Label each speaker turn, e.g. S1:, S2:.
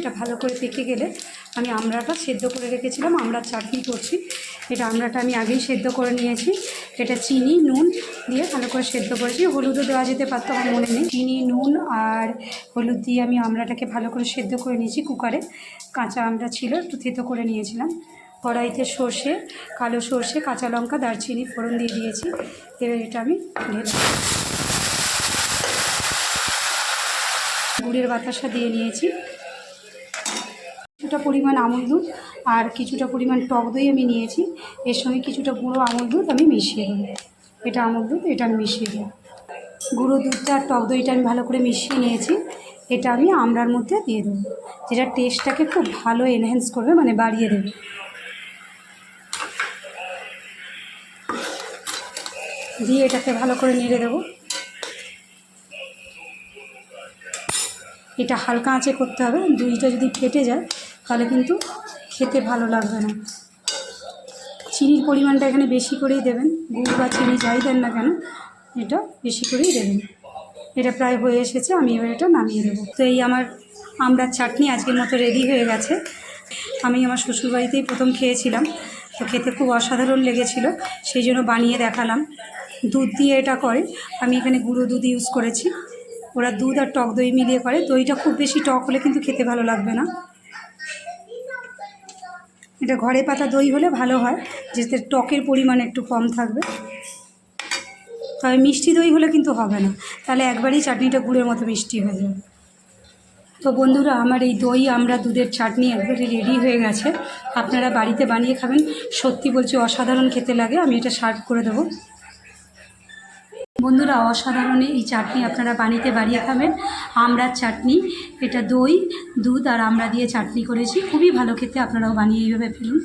S1: এটা ভালো করে পেকে গেলে আমি আমড়াটা সেদ্ধ করে রেখেছিলাম, আমড়ার চাটনি করছি। এটা আমড়াটা আমি আগেই সেদ্ধ করে নিয়েছি। এটা চিনি নুন দিয়ে ভালো করে সেদ্ধ করেছি, হলুদও দেওয়া যেতে পারতো, আমার মনে নেই। চিনি নুন আর হলুদ দিয়ে আমি আমড়াটাকে ভালো করে সেদ্ধ করে নিয়েছি কুকারে। কাঁচা আমড়া ছিল, একটু থেতো করে নিয়েছিলাম। কড়াইতে সর্ষে, কালো সর্ষে, কাঁচা লঙ্কা, দারচিনি ফোড়ন দিয়ে দিয়েছি। এবার এটা আমি ঢেলে গুড়ের বাতাসা দিয়ে নিয়েছি। কিছুটা পরিমাণ আমুল দুধ আর কিছুটা পরিমাণ টক দই আমি নিয়েছি। এর সঙ্গে কিছুটা গুঁড়ো আমুল দুধ আমি মিশিয়ে দেবো। এটা আমুল দুধ, এটা আমি মিশিয়ে দেবো। গুঁড়ো দুধটা আর টক দইটা আমি ভালো করে মিশিয়ে নিয়েছি। এটা আমি আমড়ার মধ্যে দিয়ে দেবো, যেটা টেস্টটাকে খুব ভালো এনহ্যান্স করবে, মানে বাড়িয়ে দেবে। দিয়ে এটাকে ভালো করে নেড়ে দেবো। এটা হালকা আঁচে করতে হবে, দুধটা যদি ফেটে যায় তাহলে কিন্তু খেতে ভালো লাগবে না। চিনির পরিমাণটা এখানে বেশি করেই দেবেন, গুড় বা চিনি যাই দেন না কেন এটা বেশি করেই দেবেন। এটা প্রায় হয়ে এসেছে, আমি এবার এটা নামিয়ে দেবো। তো এই আমার আমড়ার চাটনি আজকের মতো রেডি হয়ে গেছে। আমি আমার শ্বশুরবাড়িতেই প্রথম খেয়েছিলাম, তো খেতে খুব অসাধারণ লেগেছিল, সেই জন্য বানিয়ে দেখালাম। দুধ দিয়ে এটা করে, আমি এখানে গুঁড়ো দুধ ইউজ করেছি। ওরা দুধ আর টক দই মিলিয়ে করে। দইটা খুব বেশি টক হলে কিন্তু খেতে ভালো লাগবে না। এটা ঘরে পাতা দই হলে ভালো হয়, যেতে টকের পরিমাণ একটু কম থাকবে। তবে মিষ্টি দই হলে কিন্তু হবে না, তাহলে একবারেই চাটনিটা গুড়ের মতো মিষ্টি হয়ে যাবে। তো বন্ধুরা, আমার এই দই আমড়া দুধের চাটনি একবারে রেডি হয়ে গেছে। আপনারা বাড়িতে বানিয়ে খাবেন, সত্যি বলছি অসাধারণ খেতে লাগে। আমি এটা সার্ভ করে দেবো। বন্ধুরা, অসাধারণ এই চাটনি আপনারা বাড়িতে বানিয়ে খাবেন। আমড়ার চাটনি, এটা দই দুধ আর আমড়া দিয়ে চাটনি করেছি, খুবই ভালো খেতে। আপনারাও বানিয়ে এইভাবে ফেলুন।